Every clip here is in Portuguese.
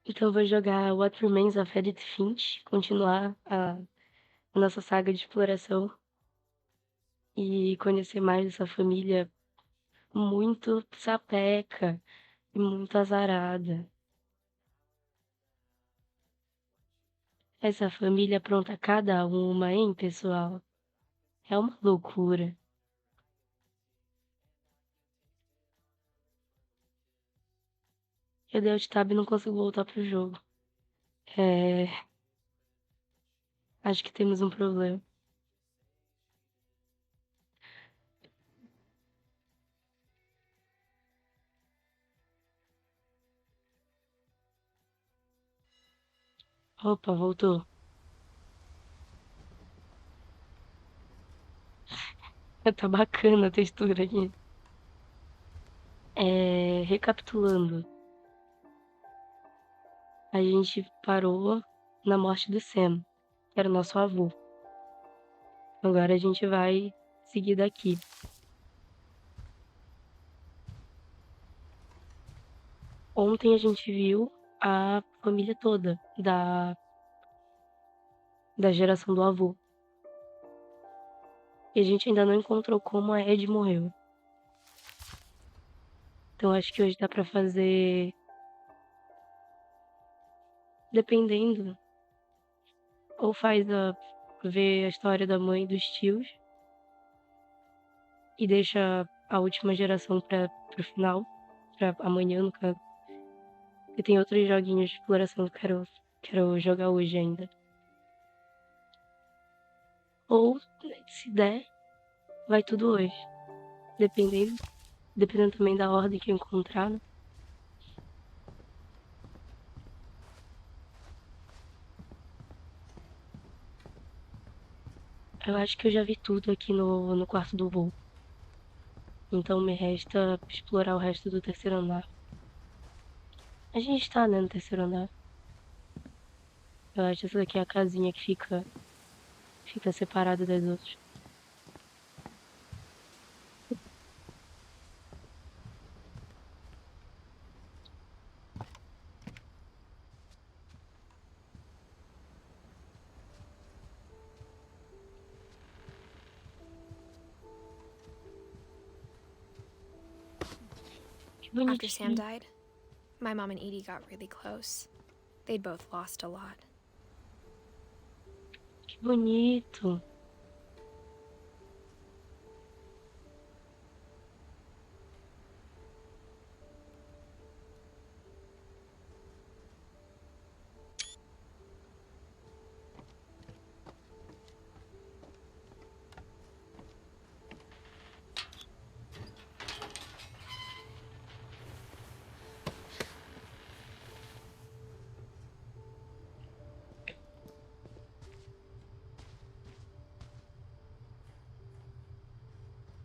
Então eu vou jogar What Remains of Edith Finch, continuar a nossa saga de exploração e conhecer mais dessa família muito sapeca e muito azarada. Essa família apronta cada uma, hein, pessoal? É uma loucura. Eu dei alt tab e não consigo voltar pro jogo. É, acho que temos um problema. Opa, voltou. Tá bacana a textura aqui. Recapitulando, a gente parou na morte do Sam, que era o nosso avô. Agora a gente vai seguir daqui. Ontem a gente viu a família toda da geração do avô. E a gente ainda não encontrou como a Ed morreu. Então acho que hoje dá pra fazer. Dependendo. Ou faz ver a história da mãe e dos tios. E deixa a última geração pro final. Pra amanhã, no caso. E tem outros joguinhos de exploração que eu quero jogar hoje ainda. Ou, se der, vai tudo hoje. Dependendo também da ordem que eu encontrar, né? Eu acho que eu já vi tudo aqui no quarto do voo. Então me resta explorar o resto do terceiro andar. A gente tá, né, no terceiro andar. Eu acho que essa daqui é a casinha que fica separada das outras. Que After Sam bonitinho. died, my mom and Edie got really close. They'd both lost a lot. Que bonito.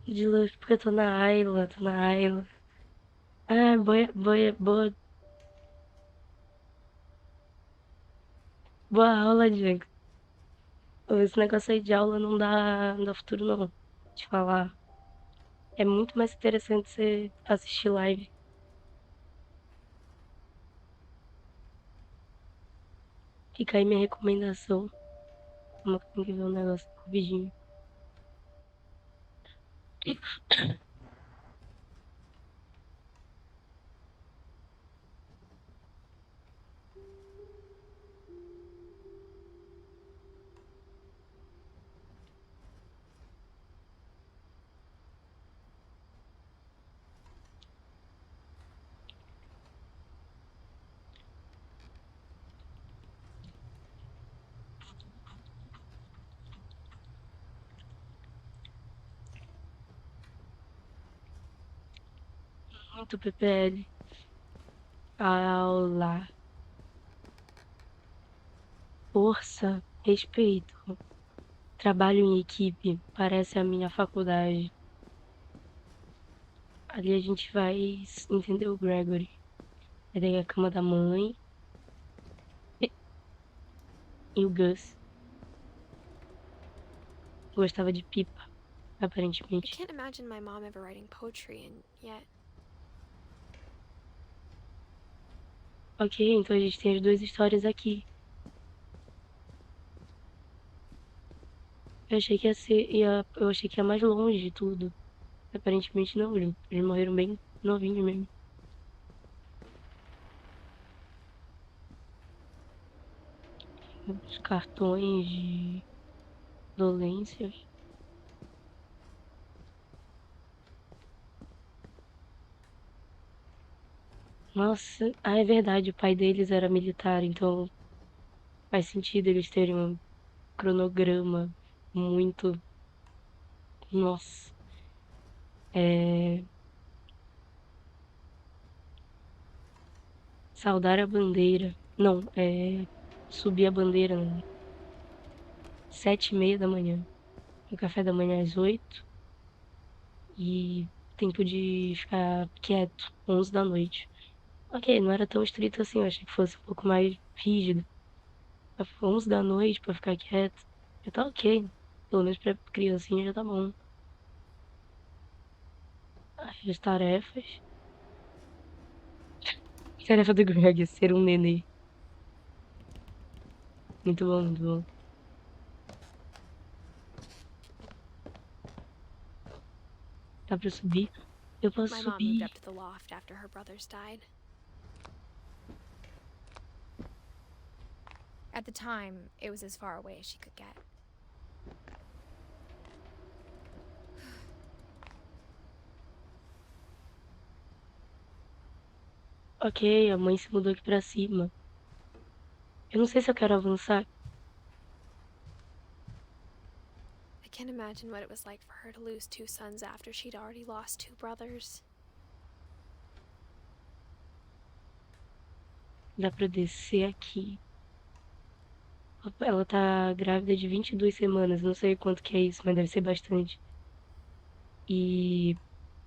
De luz, porque eu tô na Ayla, tô na Ayla. Ah, boa aula, Diego. Esse negócio aí de aula não dá futuro, não. Te falar. É muito mais interessante você assistir live. Fica aí minha recomendação. Como que tem que ver um negócio rapidinho. Muito PPL. Aula. Força. Respeito. Trabalho em equipe. Parece a minha faculdade. Ali a gente vai entender o Gregory. Aí daí a cama da mãe. E o Gus. Gostava de pipa, I aparentemente. can't imagine my mom ever writing poetry, and yet... Ok, então a gente tem as duas histórias aqui. Eu achei que eu achei que ia mais longe de tudo. Aparentemente não, eles morreram bem novinhos mesmo. Os cartões de dolências. Nossa, é verdade, o pai deles era militar, então faz sentido eles terem um cronograma muito. Nossa, é. Saudar a bandeira. Não, é. Subir a bandeira, né? 7:30 da manhã. O café da manhã às 8 e tempo de ficar quieto, 11 da noite. Ok, não era tão estrito assim, eu achei que fosse um pouco mais rígido. Mas 11 da noite pra ficar quieto, já tá ok. Pelo menos pra criancinha já tá bom. As tarefas. Tarefa do Greg é ser um nenê. Muito bom, muito bom. Dá pra subir? Eu posso My mom moved subir. up to the loft after her brothers died. At the time, it was as far away as she could get. Ok, a mãe se mudou aqui pra cima. Eu não sei se eu quero avançar. I can't imagine what it was like for her to lose two sons after she'd already lost two brothers. Dá pra descer aqui. Ela tá grávida de 22 semanas. Não sei quanto que é isso, mas deve ser bastante. E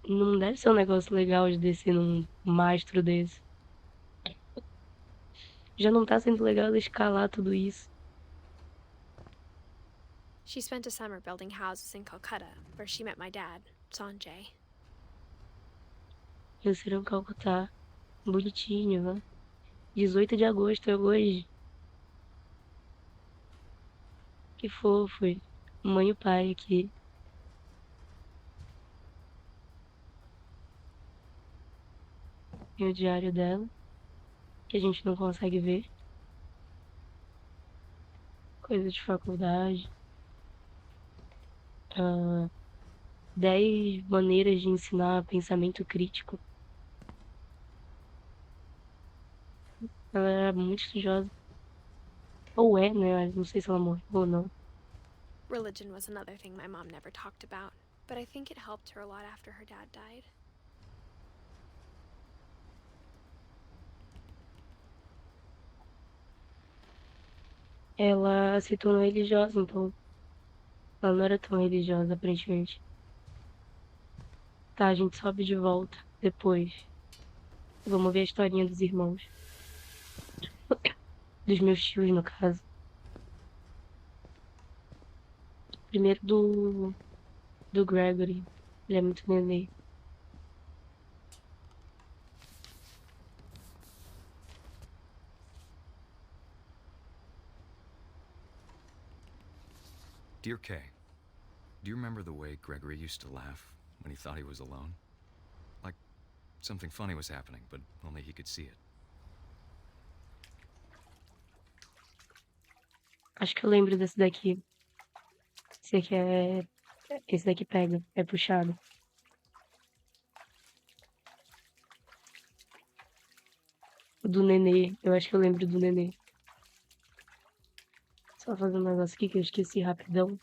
não deve ser um negócio legal de descer num mastro desse. Já não tá sendo legal ela escalar tudo isso. She spent a summer building houses in Calcutta, where she met my dad, Sanjay. Venceram Calcutá. Bonitinho, né? 18 de agosto é hoje. Que fofo. Mãe e pai aqui. Tem o diário dela, que a gente não consegue ver. Coisa de faculdade. Ah, 10 maneiras de ensinar pensamento crítico. Ela era muito estudiosa. Ou é, né? Não sei se ela morreu ou não. Religion was another thing my mom never talked about, but I think it helped her a lot after her dad died. Ela se tornou religiosa, então ela não era tão religiosa, aparentemente. Tá, a gente sobe de volta depois. Vamos ver a historinha dos irmãos. Dos meus tios, no caso. Primeiro do Gregory. Ele é muito nenê. Dear Kay, do you remember the way Gregory used to laugh when he thought he was alone? Like something funny was happening, but only he could see it. Acho que eu lembro desse daqui. Esse aqui é. Esse daqui pega. É puxado. O do nenê. Eu acho que eu lembro do nenê. Só fazer um negócio aqui que eu esqueci rapidão.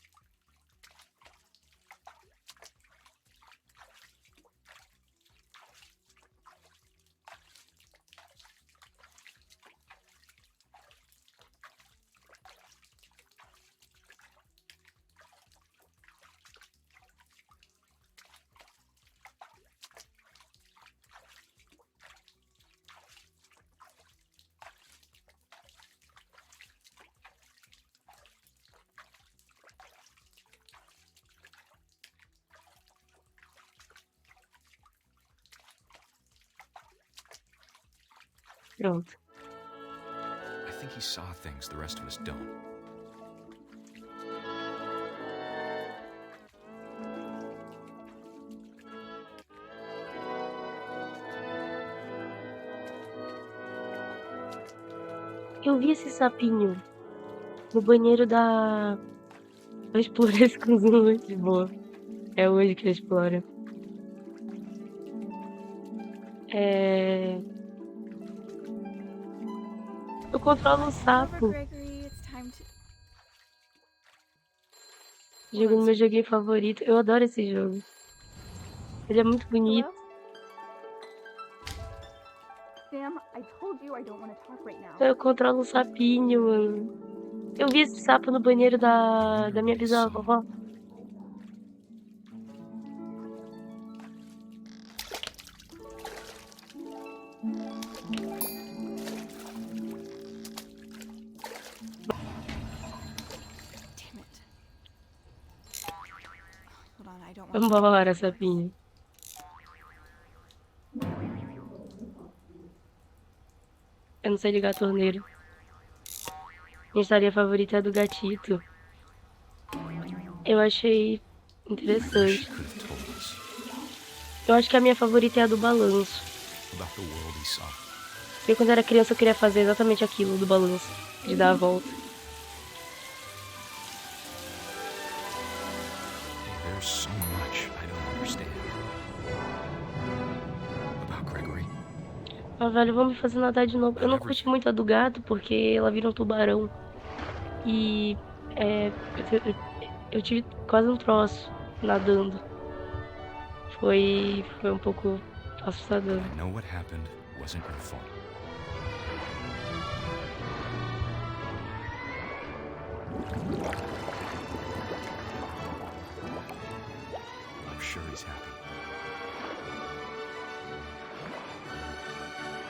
Pronto. think he saw things the rest of us don't. Eu vi esse sapinho no banheiro da... Eu exploro esse cozinho hoje, boa. É hoje que eu exploro. Eu controlo o Over, sapo. Gregory. It's time to. Jogo no meu joguinho favorito. Eu adoro esse jogo. Ele é muito bonito. Hello? Sam, I told you I don't want to talk right now. Eu controlo o sapinho, mano. Eu vi esse sapo no banheiro da minha bisavó. Damn it. Hold on, I don't want to. Vambora, sapinho. Eu não sei ligar a torneira. Minha história favorita é a do gatito. Eu achei She interessante. could have told us Eu acho que a minha favorita é a do balanço. about the world he saw. Porque quando eu era criança eu queria fazer exatamente aquilo do balanço. De dar a volta. There's so much I don't understand. About Gregory. Ah, velho, vamos fazer nadar de novo. Eu não curti muito a do gato, porque ela vira um tubarão. E eu tive quase um troço nadando. Foi um pouco assustador. I know what happened wasn't your fault. I'm sure he's happy.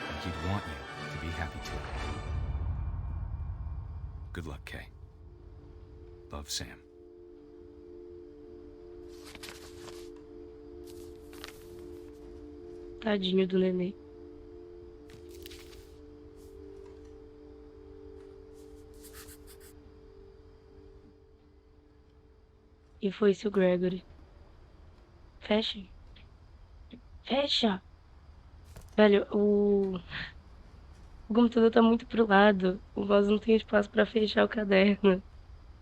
And he'd want you to be happy too. Good luck, Kay. Love, Sam. Tadinho do nenê. E foi-se o Gregory. Fecha. Fecha! Velho, o computador tá muito pro lado. O mouse não tem espaço pra fechar o caderno.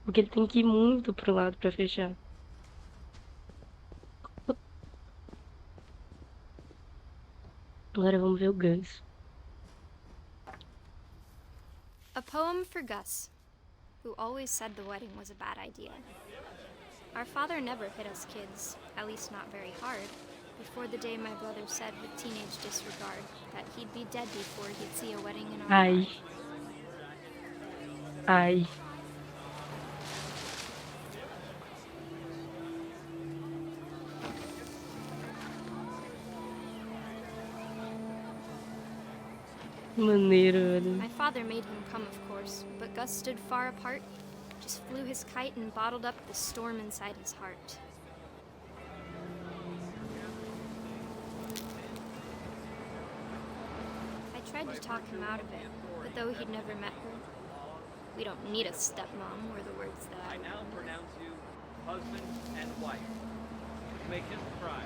Porque ele tem que ir muito pro lado pra fechar. Agora vamos ver o ganso. A poem for Gus, who always said the wedding was a bad idea. Our father never hit us kids, at least not very hard, before the day my brother said with teenage disregard that he'd be dead before he'd see a wedding in our Ai. life. Ai. Maneiro, velho. My father made him come, of course, but Gus stood far apart, just flew his kite and bottled up the storm inside his heart. I tried to talk him out of it, but though he'd never met her, we don't need a stepmom, were the words I that... now pronounce you husband and wife. Make him cry.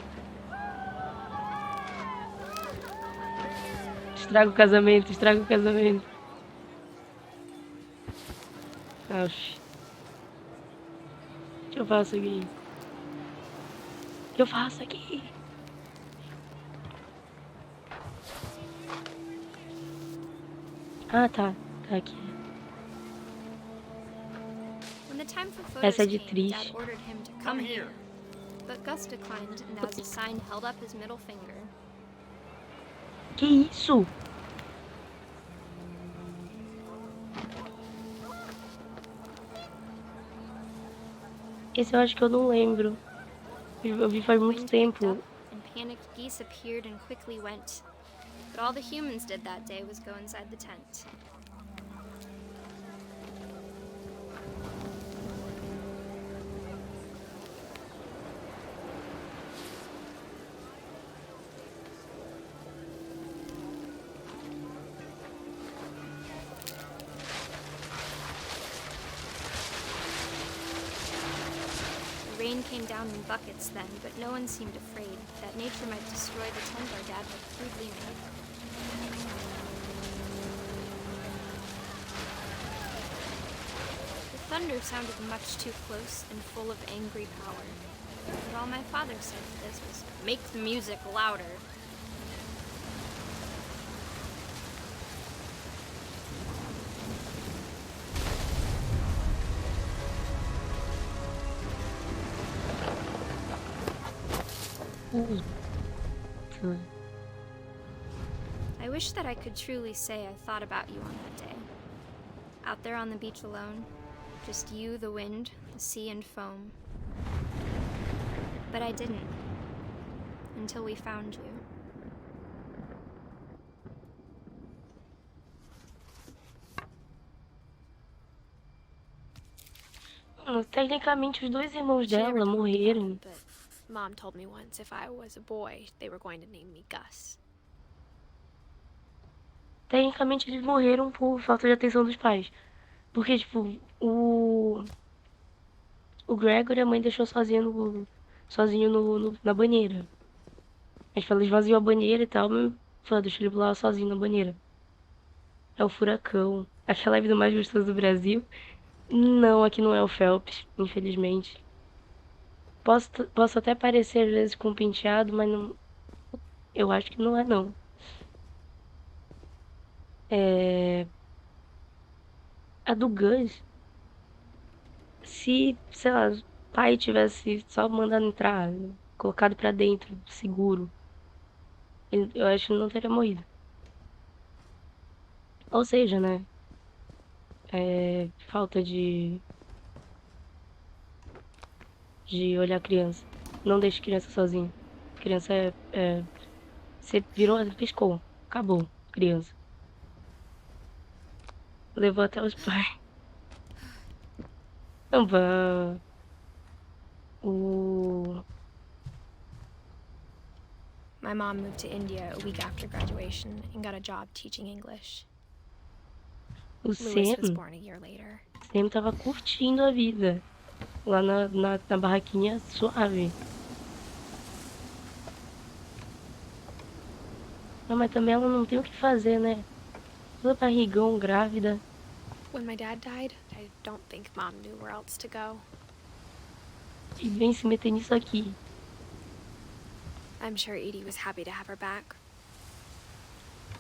Estraga o casamento, estraga o casamento. Oxi. O que eu faço aqui? O que eu faço aqui? Ah, tá. Tá aqui. When the time for Essa é photos de came, Dad triste. ordered him to come here. But Gus declined, and as a sign held up his middle finger. Que isso? Esse eu acho que eu não lembro. Eu vi faz muito Wind picked tempo. up, and panicked geese appeared and quickly went. But all the humans did that day was go inside the tent. rain came down in buckets then, but no one seemed afraid that nature might destroy the tent our dad had crudely made. The thunder sounded much too close and full of angry power. But all my father said to this was, "Make the music louder." I wish that I could truly say I thought about you on that day. Out there on the beach alone, just you, the wind, the sea, and foam. But I didn't. Until we found you. Tecnicamente, os dois irmãos She never dela talked about it, morreram. but Mom told me once if I was a boy, they were going to name me Gus. Tecnicamente, eles morreram por falta de atenção dos pais. Porque, tipo, o Gregory, a mãe deixou sozinho na banheira. Aí ela esvaziou a banheira e tal, mas falou, deixa ele lá sozinho na banheira. É o furacão. Aquela vida mais gostosa do Brasil. Não, aqui não é o Phelps, infelizmente. Posso até parecer às vezes com penteado, mas não, eu acho que não é não. É, a do Gus, se, sei lá, o pai tivesse só mandado entrar, colocado pra dentro, seguro, eu acho que ele não teria morrido. Ou seja, né? Falta de olhar a criança. Não deixe criança sozinha. Criança você virou, piscou. Acabou, criança. Levou até os pais. Não, o, My mom moved to India a week after graduation and got a job teaching English. o Lewis was Sam, born a year later. Sam tava curtindo a vida. Lá na barraquinha suave. Não, mas também ela não tem o que fazer, né? Toda barrigão, grávida. When my dad died, I don't think Mom knew where else to go. E vem se meter nisso aqui. I'm sure Edie was happy to have her back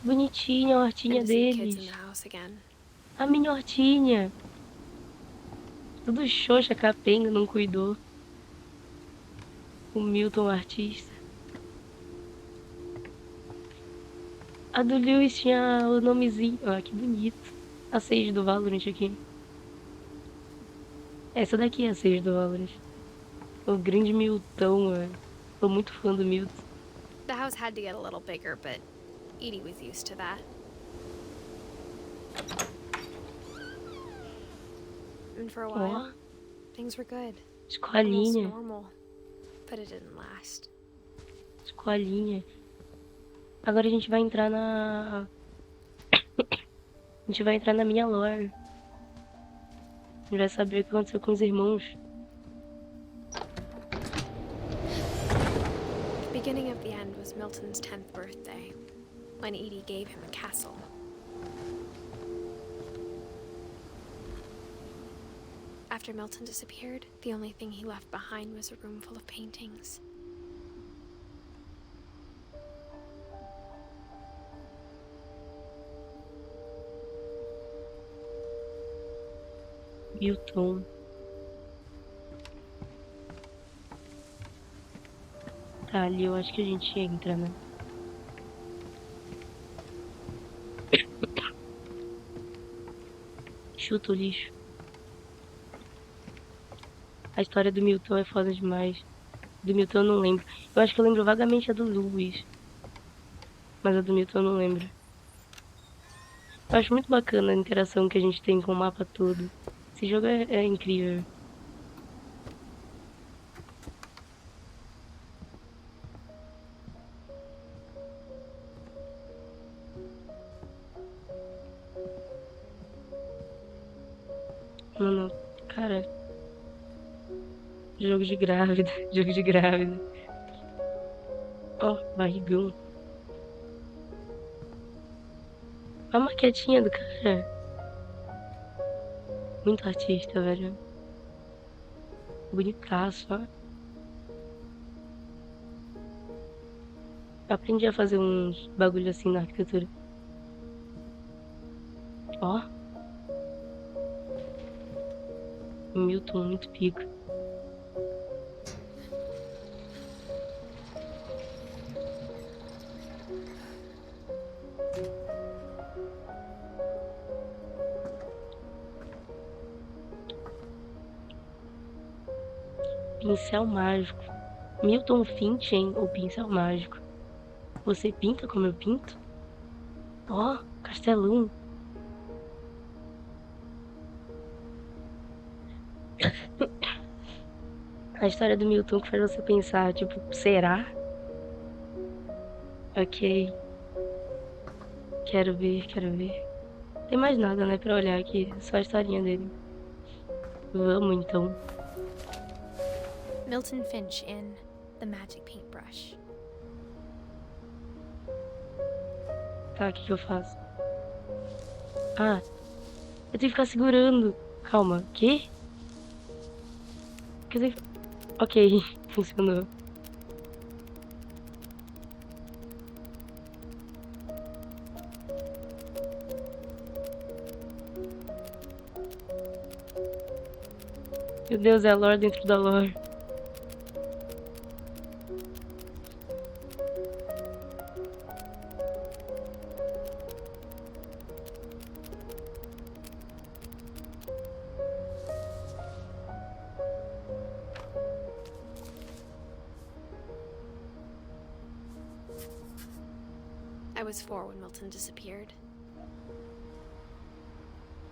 Bonitinha a hortinha and to see kids in deles. the house again. A minha hortinha. Tudo xoxa, capenga, não cuidou. O Milton, o artista. A do Lewis tinha o nomezinho. Ah, que bonito. A Sage do Valorant aqui. Essa daqui é a Sage do Valorant. O grande Milton, velho. Tô muito fã do Milton. The house had to get a little bigger, but Edie was used to that. And for a while, things were good. Almost Escolinha. normal. But it didn't last. Escolinha. Agora a gente vai entrar na... A gente vai entrar na minha lore. A gente vai saber o que aconteceu com os irmãos. The beginning of the end was Milton's 10th birthday, when Edie gave him a castle. After Milton disappeared, the only thing he left behind was a room full of paintings. Milton. Tá, ali eu acho que a gente entra, né? Chuta o lixo. A história do Milton é foda demais. Do Milton eu não lembro. Eu acho que eu lembro vagamente a do Lewis. Mas a do Milton eu não lembro. Eu acho muito bacana a interação que a gente tem com o mapa todo. Esse jogo é incrível. Mano, cara. Jogo de grávida. Jogo de grávida. Ó, barrigão. A maquetinha do cara. Muito artista, velho. Bonitaço, ó. Eu aprendi a fazer uns bagulho assim na arquitetura. Ó, Milton, muito pica. Pincel mágico. Milton Finch, hein? O pincel mágico. Você pinta como eu pinto? Ó, castelão. A história do Milton que faz você pensar, tipo, será? Ok. Quero ver, quero ver. Tem mais nada, né, pra olhar aqui. Só a historinha dele. Vamos, então. Milton Finch in The Magic Paintbrush. Tá, o que que eu faço? Ah, eu tenho que ficar segurando. Calma, quê? Quer dizer... Ok, funcionou. Meu Deus, é a lore dentro da lore. I was 4 when Milton disappeared.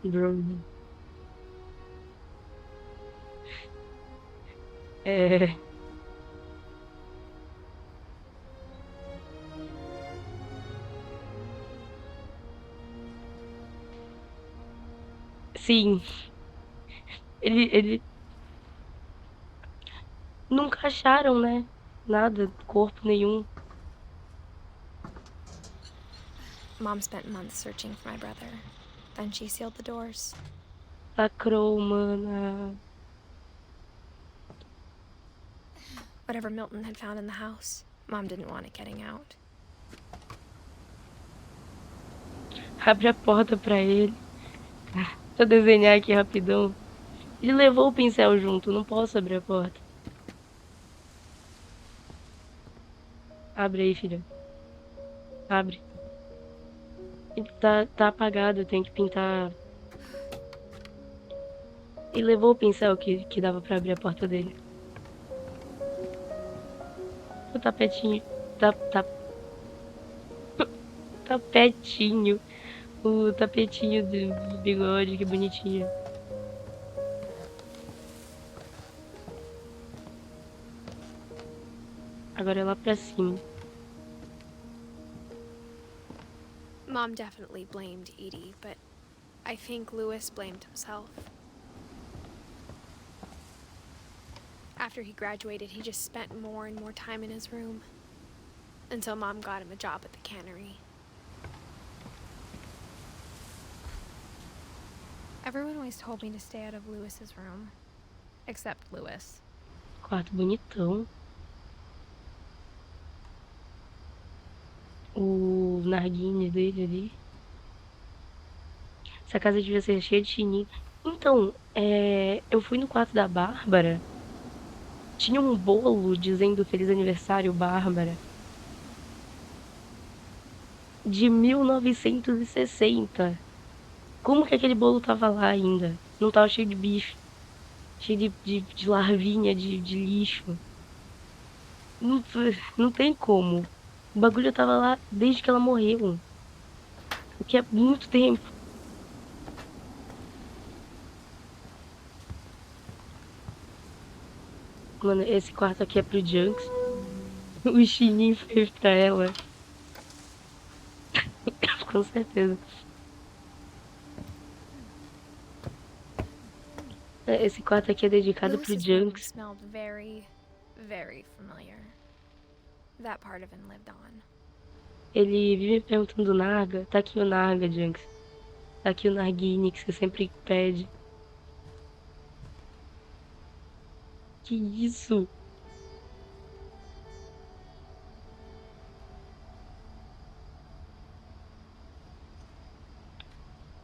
Drone. É... Sim, ele... Nunca acharam, né? Nada, corpo nenhum. Mom spent months searching for my brother. Then she sealed the doors. Lacrou, mana. Whatever Milton had found in the house, Mom didn't want it getting out. Abre a porta pra ele. Deixa eu desenhar aqui rapidão. Ele levou o pincel junto, não posso abrir a porta. Abre aí, filha. Abre. Tá apagado, eu tenho que pintar. Ele levou o pincel que dava pra abrir a porta dele. O tapetinho. Tapetinho. O tapetinho de bigode, que bonitinho. Agora é lá pra cima. Mom definitely blamed Edie, but I think Louis blamed himself. After he graduated, he just spent more and more time in his room. Until Mom got him a job at the cannery. Everyone always told me to stay out of Louis's room. Except Louis. Quarto bonitão. O narguilé dele ali. Essa casa devia ser cheia de chininho. Então, eu fui no quarto da Bárbara. Tinha um bolo dizendo Feliz Aniversário, Bárbara. De 1960. Como que aquele bolo tava lá ainda? Não tava cheio de bicho. Cheio de larvinha, de lixo. Não, não tem como. O bagulho tava lá desde que ela morreu. O que é muito tempo. Mano, esse quarto aqui é pro Junks. O chininho fez pra ela. Com certeza. Esse quarto aqui é dedicado pro Lewis's room Junks. smelled very, very familiar. That part of him lived on. Ele vive me perguntando, Narga, tá aqui o Narga, Junks. Tá aqui o Narguine que você sempre pede. Que isso?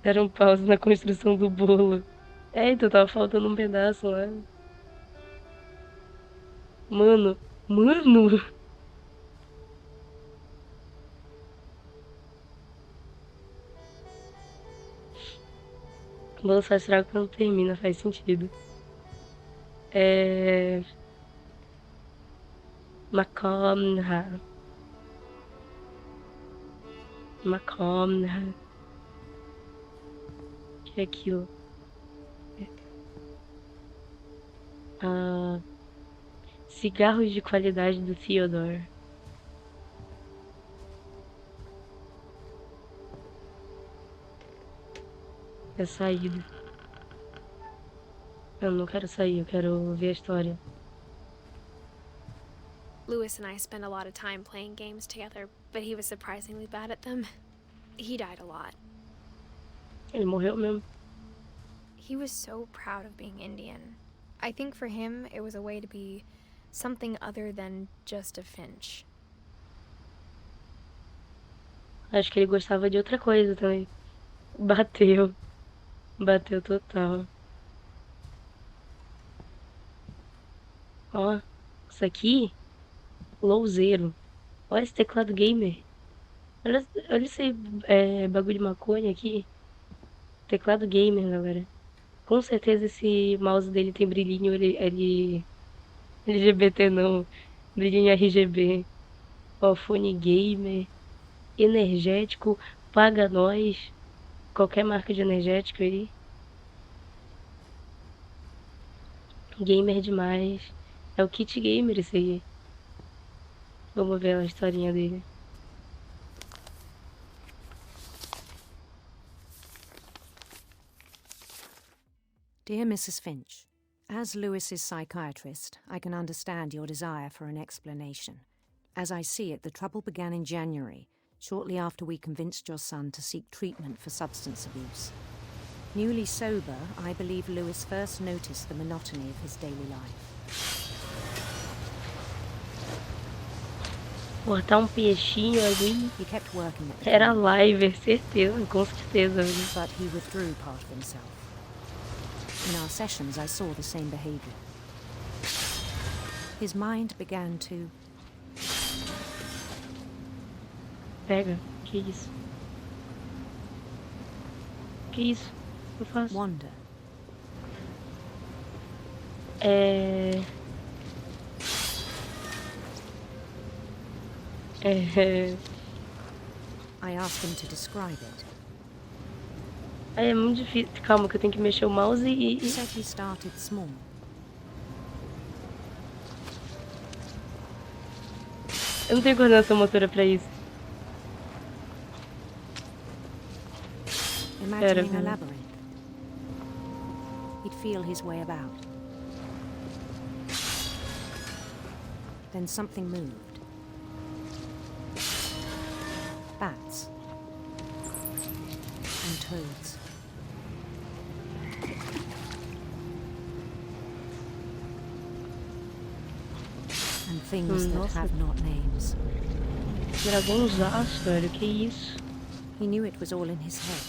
Deram um pause na construção do bolo. É, então tava faltando um pedaço lá. Mano, mano! O bolo só estraga quando termina, faz sentido. É... Macomha. Macomha. Que é aquilo? Ah, cigarros de qualidade do Theodore. É saída. Eu não quero sair, eu quero ver a história. Lewis and I spent a lot of time playing games together, but he was surprisingly bad at them. He died a lot. Ele morreu mesmo. He was so proud of being Indian. I think for him, it was a way to be something other than just a Finch. Acho que ele gostava de outra coisa também. Bateu. Bateu total. Ó, isso aqui, louzeiro. Olha esse teclado gamer. Olha esse bagulho de maconha aqui. Teclado gamer, galera. Com certeza esse mouse dele tem brilhinho LGBT não. Brilhinho RGB. Ó, fone gamer. Energético. Paga nós. Qualquer marca de energético aí. Gamer demais. É o kit gamer esse aí. Vamos ver a historinha dele. Dear Mrs. Finch, as Lewis's psychiatrist, I can understand your desire for an explanation. As I see it, the trouble began in January, shortly after we convinced your son to seek treatment for substance abuse. Newly sober, I believe Lewis first noticed the monotony of his daily life. Cortar peixinho ali. He kept working at the Era clinic, live, certeza, com certeza. but he withdrew part of himself. In our sessions, I saw the same behavior. His mind began to Pega, que isso? Que isso? Eu faço. wander. É... I asked him to describe it. É muito difícil. Calma, que eu tenho que mexer o mouse He said he started small. Eu não tenho coordenação motora pra isso. Imagining a labyrinth. He'd feel his way about. Then something moved. Bats. And toads. And things that Nossa. have not names. Dragãozaço, velho, que isso? He knew it was all in his head.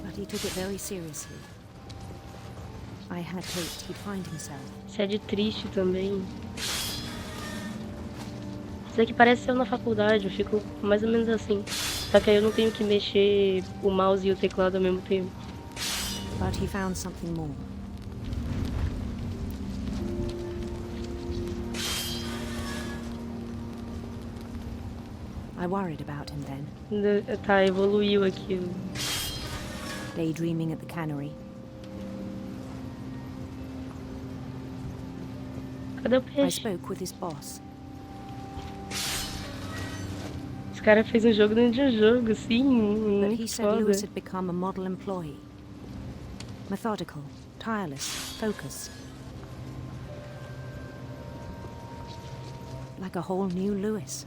But he took it very seriously. I had hoped he'd find himself. Isso é de triste também. Isso aqui parece eu na faculdade, eu fico mais ou menos assim. Só que aí eu não tenho que mexer o mouse e o teclado ao mesmo tempo. But he found something more. I worried about him then, Tá, evoluiu aqui. daydreaming at the cannery. Cadê o I peixe? spoke with his boss. Esse cara fez um jogo dentro de um jogo, sim, But he muito said foda. Lewis had become a model employee. Methodical, tireless, focused. Like a whole new Lewis.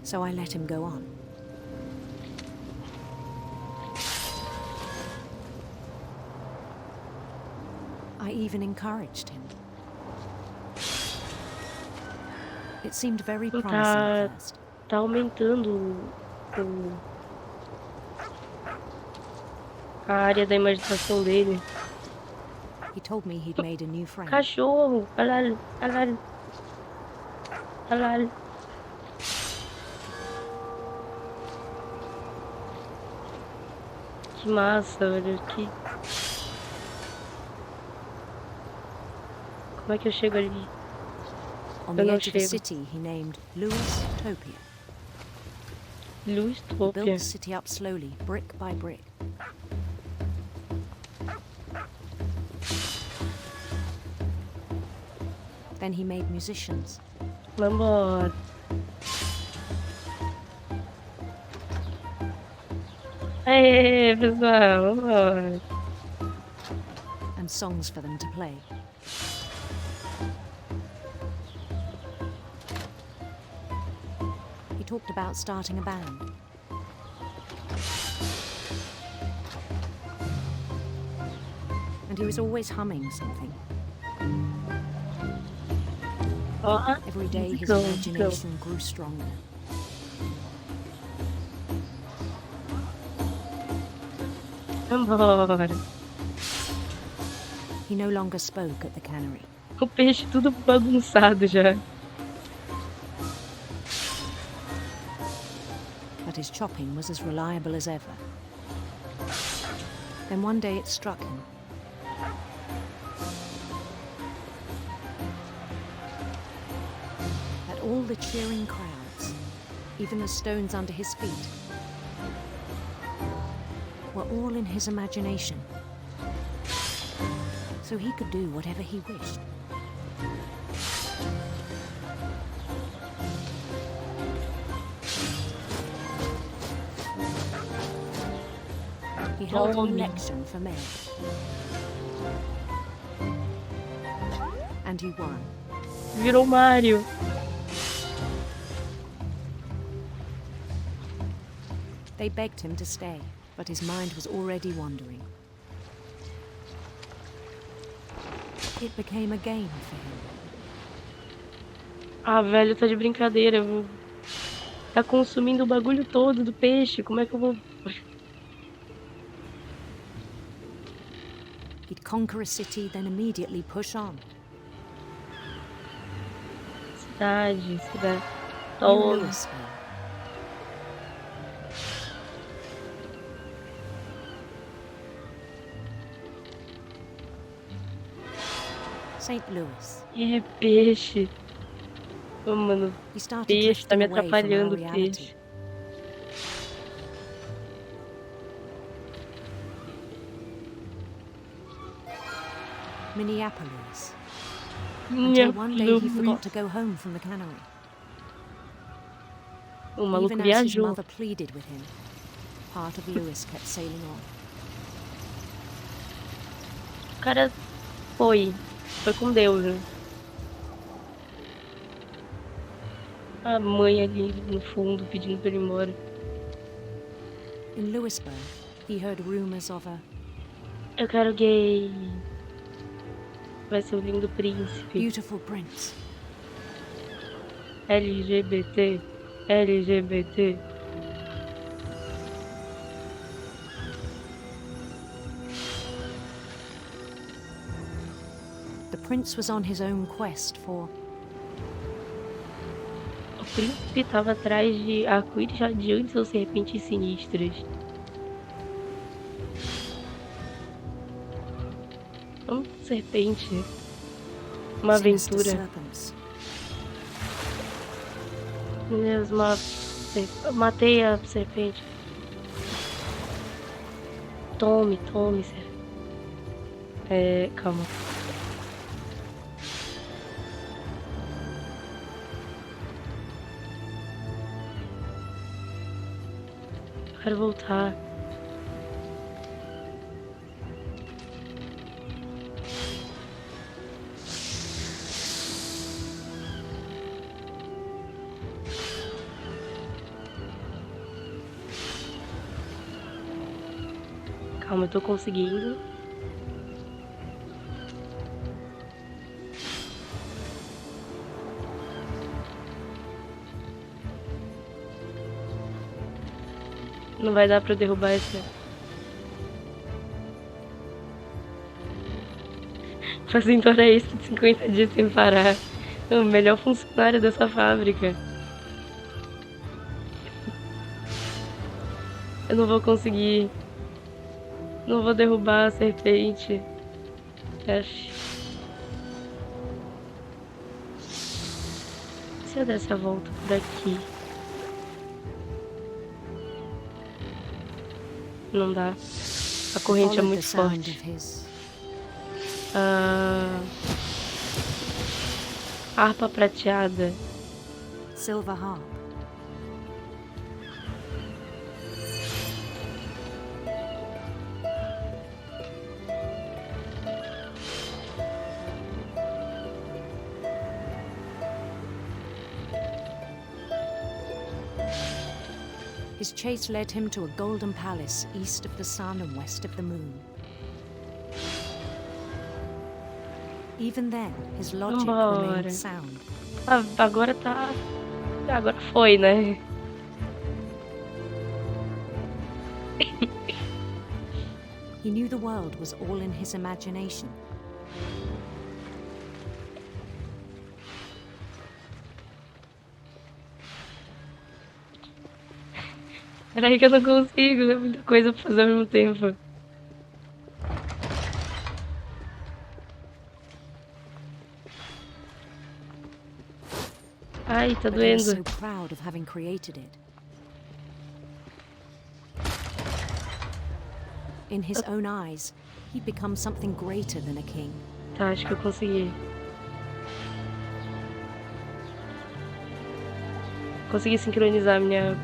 So I let him go on. I even encouraged him. It seemed very promising at first. Tá aumentando a área da imaginação dele. He told me he'd made a new friend. Cachorro! Olha lá. Que massa, velho. Como é que eu chego ali? On Eu the não edge of the chego. city, he named Lewis Topia. He built Lustopia. the city up slowly, brick by brick. Then he made musicians. Vambora. Aê, pessoal, vambora. And songs for them to play. He talked about starting a band. And he was always humming something. Ó, Every day his go. imagination grew stronger. Vambora. He no longer spoke at the cannery. O peixe tudo bagunçado já. But his chopping was as reliable as ever. Then one day it struck him. That all the cheering crowds, even the stones under his feet, were all in his imagination. So he could do whatever he wished. He held an election for mayor. And he won. Virou Mario. They begged him to stay, but his mind was already wandering. It became a game for him. Ah, velho, tá de brincadeira. Tá consumindo o bagulho todo do peixe. Como é que eu vou... He'd conquer a city, then immediately push on. Cidade. New Oh, Louisville. St. Louis. é peixe. Ô, mano, He started peixe tá drifting me away from our atrapalhando, reality. peixe. Minneapolis. Minha Until one day he luz. forgot to go home from the cannery. O maluco Even as his viajou. mother pleaded with him, part of Lewis kept sailing on. O cara foi. Foi com Deus, né? A mãe ali no fundo pedindo pra ele ir embora. In Louisburg, he heard rumors of a Eu quero gay. Vai ser o lindo príncipe. beautiful prince. LGBT. LGBT. The prince was on his own quest for O príncipe estava atrás de arco-íris radiantes ou serpentes sinistras? Serpente. Uma sinister aventura. serpents. Meu Deus, matei a serpente. Tome, serpente. Calma. quero voltar. Calma, eu tô conseguindo. Não vai dar pra eu derrubar essa. Fazendo hora extra de 50 dias sem parar. O melhor funcionário dessa fábrica. Eu não vou conseguir. Não vou derrubar a serpente. Acho. Se eu der essa volta por aqui. Não dá. A corrente é muito forte. Harpa prateada. Silver harp. His chase led him to a golden palace east of the sun and west of the moon. Even then, his logic remained sound. Agora tá. Agora foi, né? He knew the world was all in his imagination. Peraí que eu não consigo, é muita coisa pra fazer ao mesmo tempo. Ai, tá But he was doendo. so proud of having created it. In his own eyes, he'd become something greater than a king. Tá, acho que eu consegui. Consegui sincronizar minha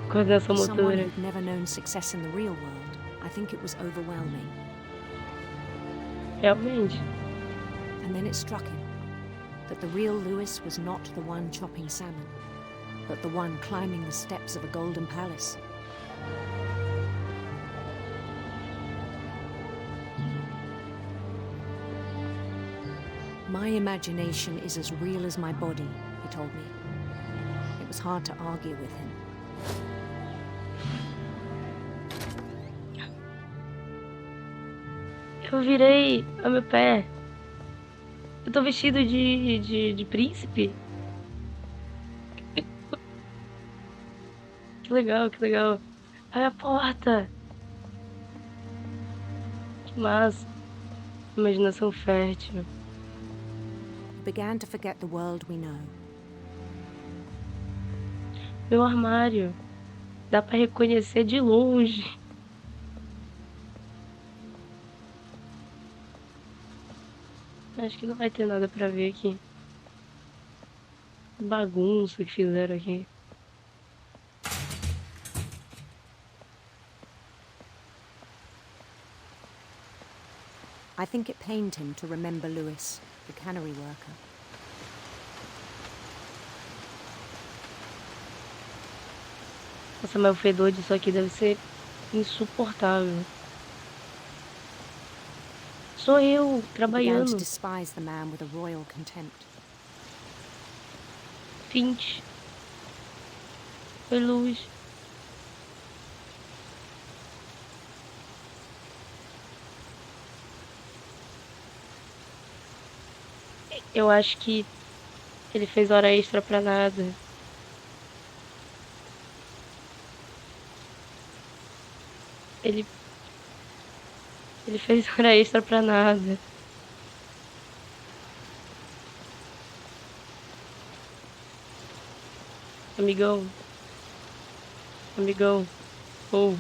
coordenação For someone motora. who'd never known success in the real world, I think it was overwhelming. Realmente. And then it struck him that the real Lewis was not the one chopping salmon, but the one climbing the steps of a golden palace. My imagination is as real as my body, he told me. It was hard to argue with him. Eu virei a meu pé. Eu tô vestido de príncipe. Que legal, que legal. Ai, a porta. Que massa. Imaginação fértil. He began to forget the world we know. Meu armário. Dá pra reconhecer de longe. Acho que não vai ter nada pra ver aqui. Bagunça que fizeram aqui. I think it pained him to remember Lewis, the cannery worker. Nossa, mas o fedor disso aqui deve ser insuportável. Sou eu, He began to trabalhando. despise the man with a royal contempt. Finch. Oi, luz. Eu acho que ele fez hora extra pra nada. Ele fez hora extra pra nada. Amigão. Amigão. Ou.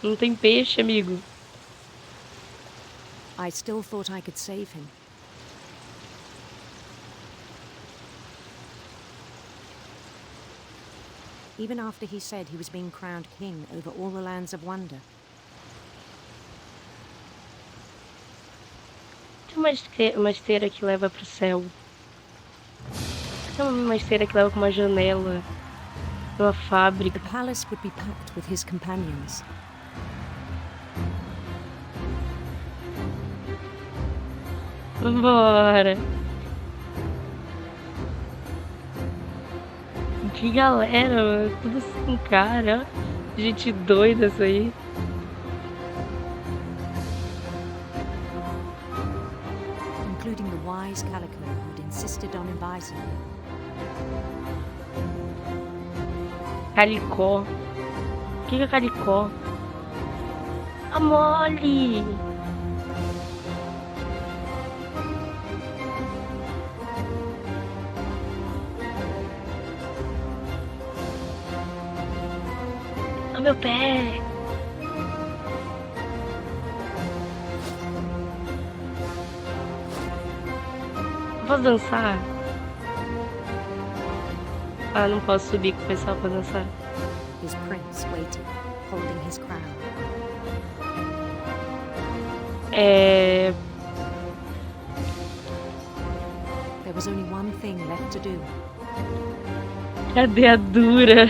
Não tem peixe, amigo. I still thought I could save him. even after he said he was being crowned king over all the lands of wonder. Tem uma esteira que leva pro céu. Tem uma esteira que leva pra uma janela. Uma fábrica. The palace would be packed with his companions. Vambora. Que galera, mano. Tudo assim, cara. Gente doida isso aí. Including the wise Calico who'd insisted on inviting me. Calicó. O que é calicó? A Molly! O meu pé! Posso dançar? Ah, não posso subir com o pessoal pra dançar. His prince waited, holding his crown. There was only one thing left to do. Cadê a dura?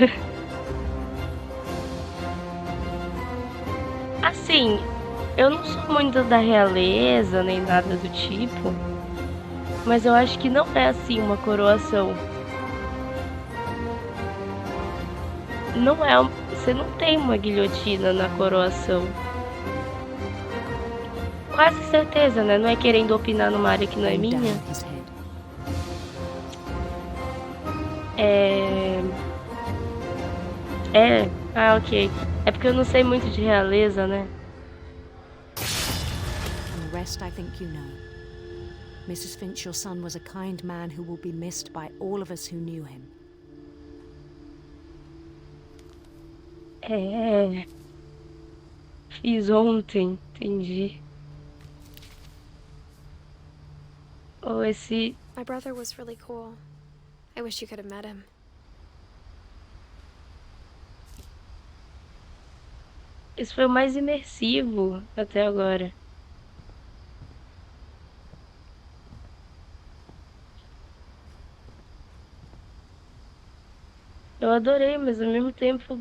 Assim, eu não sou muito da realeza nem nada do tipo, mas eu acho que não é assim uma coroação. Não é, você não tem uma guilhotina na coroação. Quase certeza, né? Não é querendo opinar numa área que não é Bend minha. down his head. Ah, ok. É porque eu não sei muito de realeza, né? And the rest I think you know. Mrs. Finch, your son was a kind man who will be missed by all of us who knew him. Fiz ontem, entendi. Ou esse. My brother was really cool. I wish you could have met him. Esse foi o mais imersivo até agora. Eu adorei, mas ao mesmo tempo.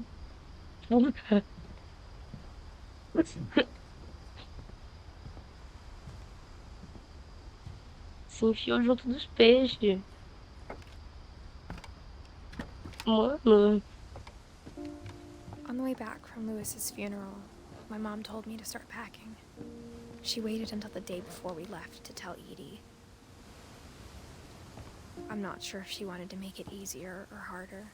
Se enfiou junto dos peixes. Mano. On the way back from Lewis's funeral, my mom told me to start packing. She waited until the day before we left to tell Edie. I'm not sure if she wanted to make it easier or harder.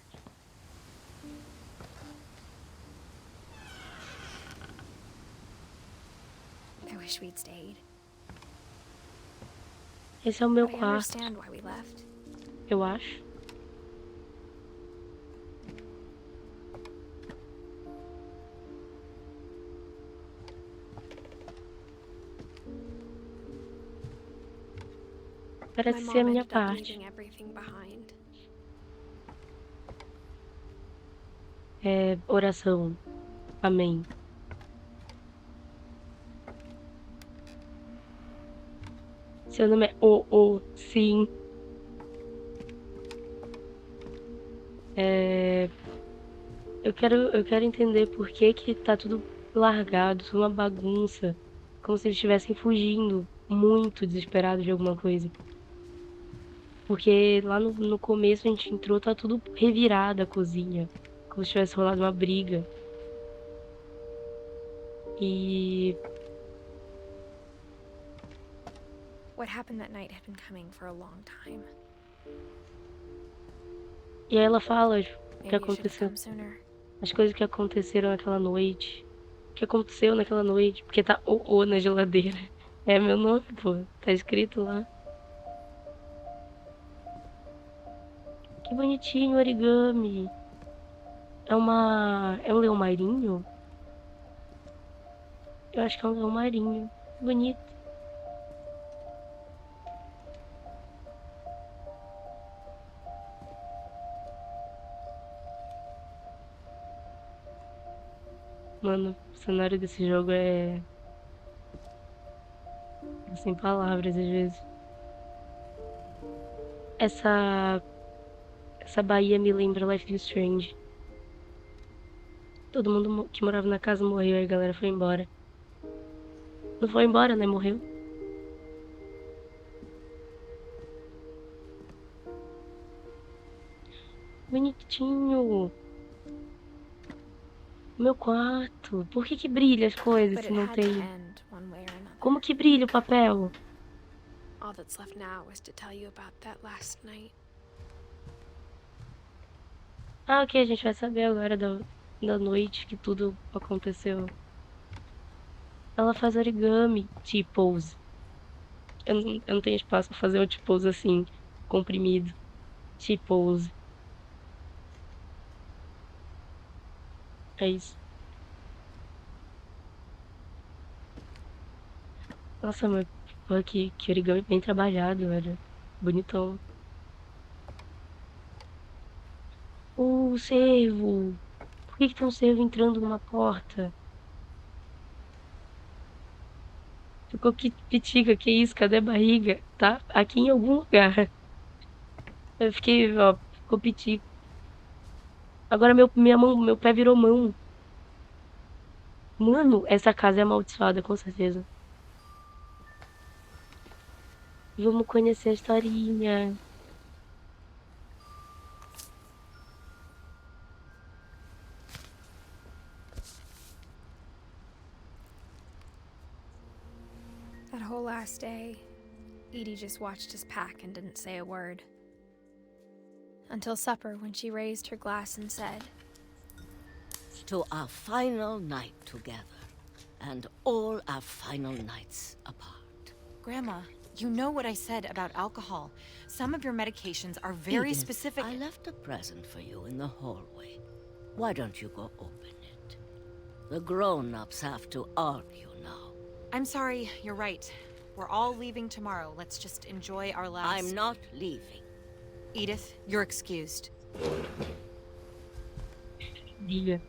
I wish we'd stayed. Esse é o meu But I quarto, understand why we left. eu acho. My Parece mom ser a minha ended up parte. leaving everything behind. Oração. Amém. Seu nome é sim. Eu quero entender por que que tá tudo largado, tudo uma bagunça. Como se eles estivessem fugindo, muito desesperados de alguma coisa. Porque lá no começo a gente entrou, tá tudo revirado a cozinha. Como se tivesse rolado uma briga. E What happened that night had been coming for a long time. aí ela fala o que Maybe you should have aconteceu. come sooner. As coisas que aconteceram naquela noite. O que aconteceu naquela noite. Porque tá o na geladeira. É meu nome, pô. Tá escrito lá. Que bonitinho o origami. É um leão marinho? Eu acho que é um leão marinho. Bonito. Mano, o cenário desse jogo é sem palavras às vezes. Essa, essa Bahia me lembra Life is Strange. Todo mundo que morava na casa morreu, aí a galera foi embora. Não foi embora, né? Morreu. Bonitinho. Meu quarto. Por que que brilha as coisas But se it não had to tem? end one way or another. Como que brilha o papel? All that's left now is to tell you about that last night. Ah, ok, a gente vai saber agora da noite que tudo aconteceu. Ela faz origami, T-pose. Eu não tenho espaço pra fazer o T-pose assim, comprimido. T-pose. É isso. Nossa, mas pô, que origami bem trabalhado, velho. Bonitão. O cervo! Por que que tem um cervo entrando numa porta? Ficou que pitica, que isso? Cadê a barriga? Tá aqui em algum lugar. Eu fiquei, ó, ficou pitico. Agora minha mão, meu pé virou mão. Mano, essa casa é amaldiçoada, com certeza. Vamos conhecer a historinha. That whole last day, Edie just watched us pack and didn't say a word. Until supper, when she raised her glass and said, To our final night together, and all our final nights apart. Grandma, you know what I said about alcohol. Some of your medications are very Edith, specific. I left a present for you in the hallway. Why don't you go open it? The grown-ups have to argue now. I'm sorry, you're right. We're all leaving tomorrow. Let's just enjoy our last... I'm not leaving. Edith, you're excused. Diga.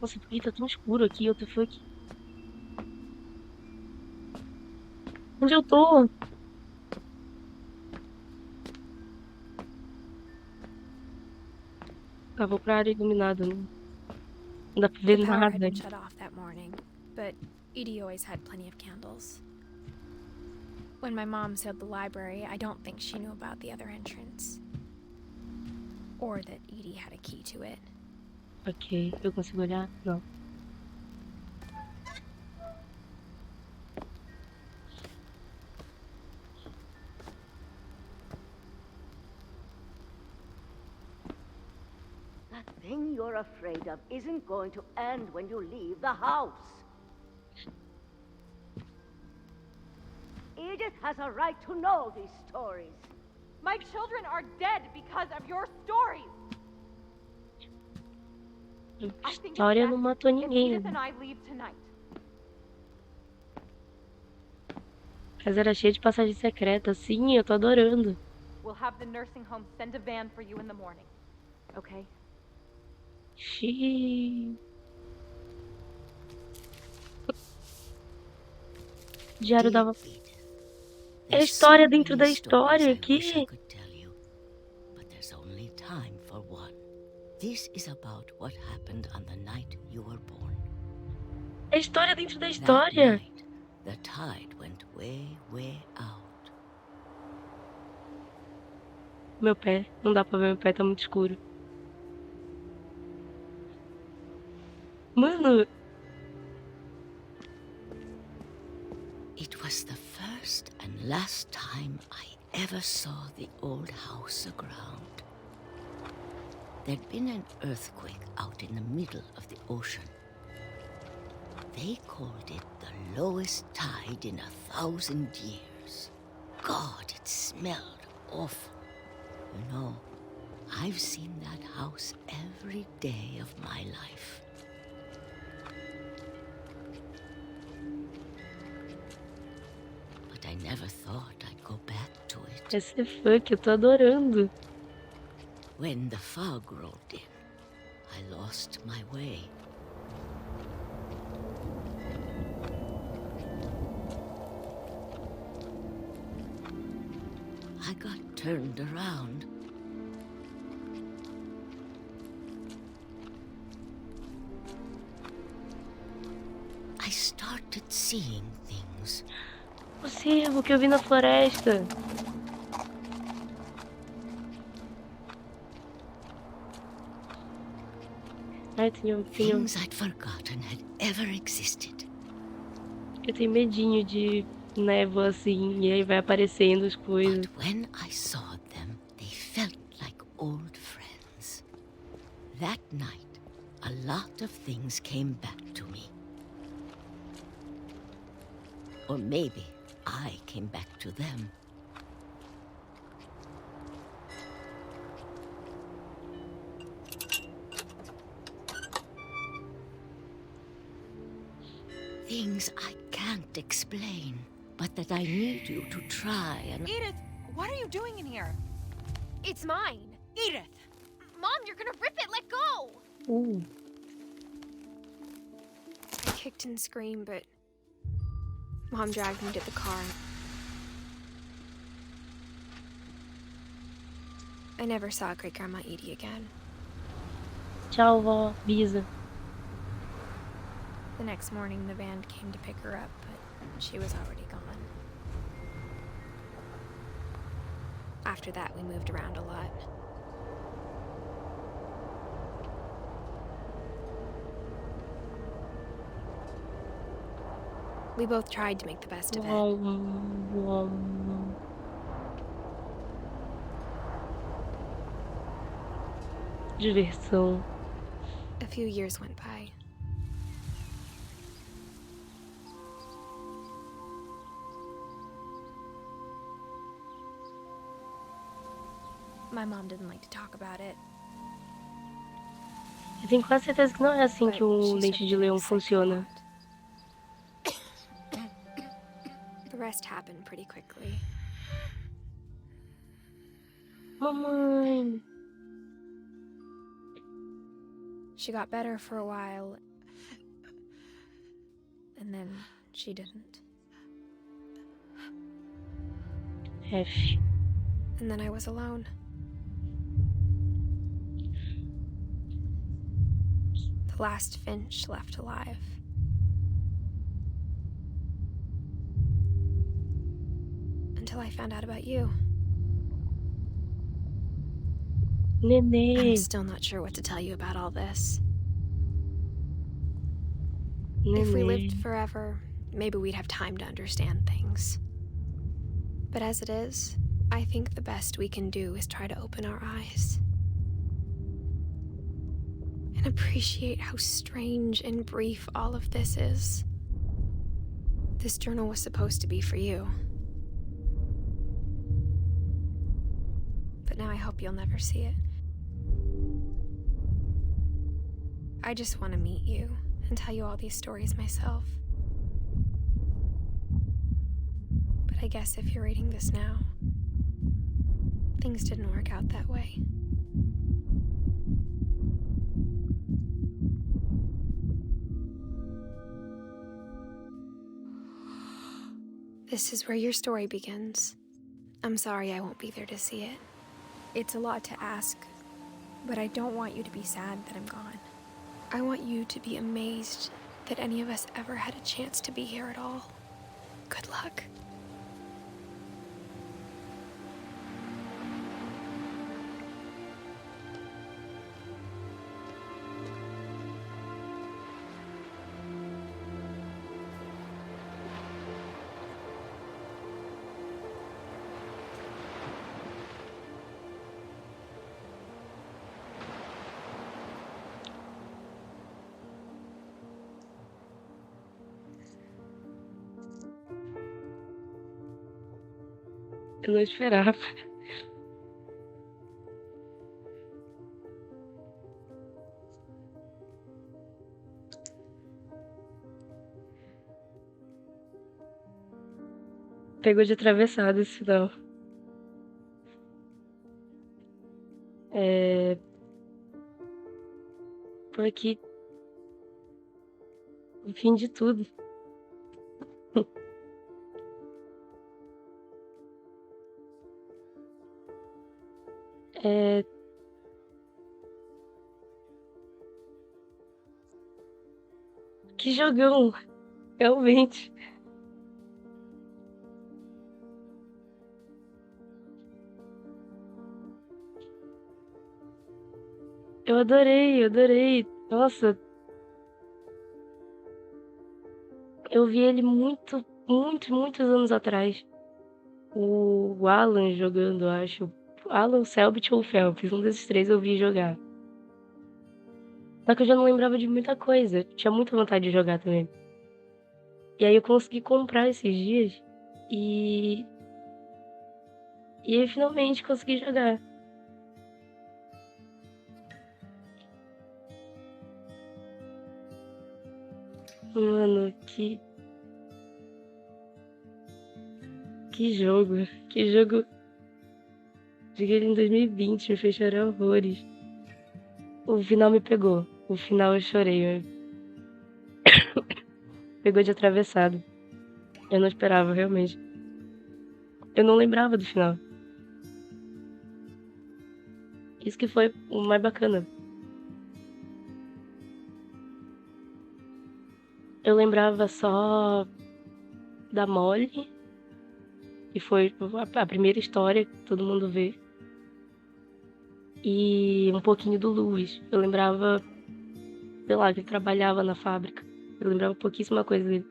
Nossa, por que tá tão escuro aqui? What the fuck? Onde eu tô? Tá, vou pra área iluminada. Não dá pra ver the power had nada. been shut off that morning, but Edie always had plenty of candles. When my mom sealed the library, I don't think she knew about the other entrance. Or that Edie had a key to it. Ok, eu consigo olhar? Não. That thing you're afraid of isn't going to end when you leave the house. Edith has a right to know these stories. My children are dead because of your stories. A I think história it's não best matou if ninguém. Edith and I leave tonight. A casa era cheia de passagem secreta. Sim, eu tô adorando. We'll have the nursing home send a van for you in the morning. Okay? Xiii. Diário da... É a história dentro da história aqui. But there's only time for one. This is about what happened on the night you were born. É a história dentro da That história. night, the tide went way, way out. Meu pé. Não dá pra ver meu pé, tá muito escuro. Mano, It was the first and last time I ever saw the old house aground. There'd been an earthquake out in the middle of the ocean. They called it the lowest tide in 1,000 years. God, it smelled awful. You know, I've seen that house every day of my life. But night, I never thought I'd go back to it. Esse funk, eu tô adorando. When the fog rolled in, I lost my way. I got turned around. I started seeing things. O cervo que eu vi na floresta. Ai, Things I'd forgotten had ever existed. eu tenho medinho de névoa assim, e aí vai aparecendo as coisas. But when I saw them, they felt like old friends. That night, a lot of things came back to me. Or maybe I came back to them. Things I can't explain, but that I need you to try and... Edith, what are you doing in here? It's mine. Edith! Mom, you're gonna rip it! Let go! I kicked and screamed, but Mom dragged me to the car. I never saw Great Grandma Edie again. Tchau, vó, Bisa. The next morning, the van came to pick her up, but she was already gone. After that, we moved around a lot. We both tried to make the best of it. Diversão. A few years went by. My mom didn't like to talk about it. Eu tenho quase certeza que não é assim que o dente de leão funciona. The rest happened pretty quickly. Mamãe. She got better for a while, and then she didn't. F. And then I was alone. The last Finch left alive. Until I found out about you. Nenê. I'm still not sure what to tell you about all this. Nenê. If we lived forever, maybe we'd have time to understand things. But as it is, I think the best we can do is try to open our eyes. And appreciate how strange and brief all of this is. This journal was supposed to be for you. But now I hope you'll never see it. I just want to meet you and tell you all these stories myself. But I guess if you're reading this now, things didn't work out that way. This is where your story begins. I'm sorry I won't be there to see it. It's a lot to ask, but I don't want you to be sad that I'm gone. I want you to be amazed that any of us ever had a chance to be here at all. Good luck. Eu não esperava. Pegou de atravessado esse final. Por aqui. O fim de tudo. É... Que jogão! Realmente. Eu adorei, eu adorei. Nossa, eu vi ele muitos anos atrás. O Alan jogando, eu acho. Alan, Selbit ou Phelps, um desses três eu vi jogar. Só que eu já não lembrava de muita coisa. Tinha muita vontade de jogar também. E aí eu consegui comprar esses dias e. E aí finalmente consegui jogar. Mano, que jogo. Que jogo. Joguei ele em 2020, me fez chorar horrores. O final me pegou. O final eu chorei. Pegou de atravessado. Eu não esperava, realmente. Eu não lembrava do final. Isso que foi o mais bacana. Eu lembrava só da Molly, que foi a primeira história que todo mundo vê. E um pouquinho do Louis. Eu lembrava, sei lá, que ele trabalhava na fábrica. Eu lembrava pouquíssima coisa dele.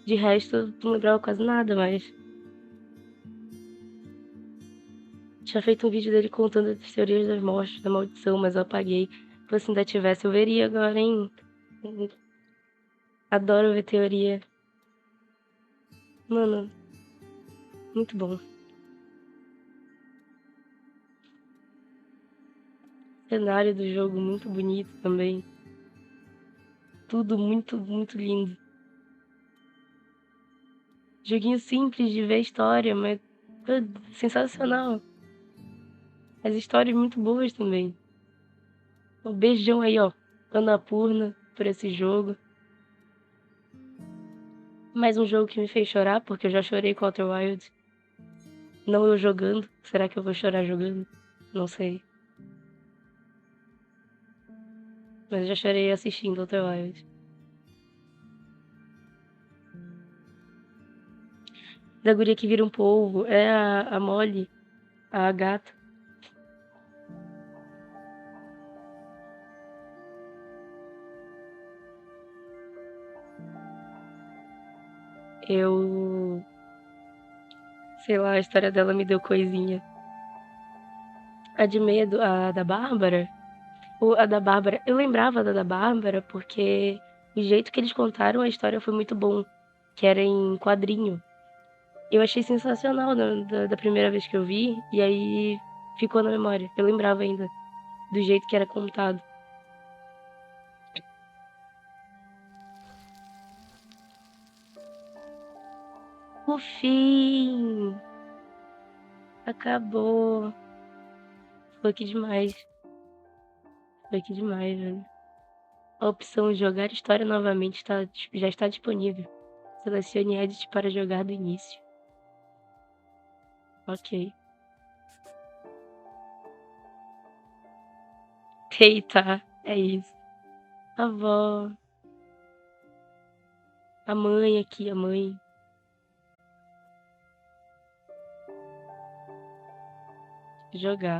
De resto, eu não lembrava quase nada, mas... Tinha feito um vídeo dele contando as teorias das mortes, da maldição, mas eu apaguei. Se ainda tivesse, eu veria agora, hein? Adoro ver teoria. Mano, muito bom. Cenário do jogo muito bonito também. Tudo muito lindo. Joguinho simples de ver a história, mas sensacional. As histórias muito boas também. Um beijão aí, ó, Annapurna, por esse jogo. Mais um jogo que me fez chorar, porque eu já chorei com Outer Wilds. Não eu jogando. Será que eu vou chorar jogando? Não sei. Mas eu já chorei assistindo Outer Wilds. Da guria que vira um polvo. É a Molly, a gata. Eu... Sei lá, a história dela me deu coisinha. A de medo, a da Bárbara. A da Bárbara, eu lembrava da Bárbara porque o jeito que eles contaram a história foi muito bom, que era em quadrinho. Eu achei sensacional da primeira vez que eu vi, e aí ficou na memória. Eu lembrava ainda do jeito que era contado. O fim! Acabou! Foi aqui demais. Foi aqui demais, velho. A opção jogar história novamente já está disponível. Selecione Edith para jogar do início. Ok. Eita, é isso. A avó. A mãe aqui, a mãe. Jogar.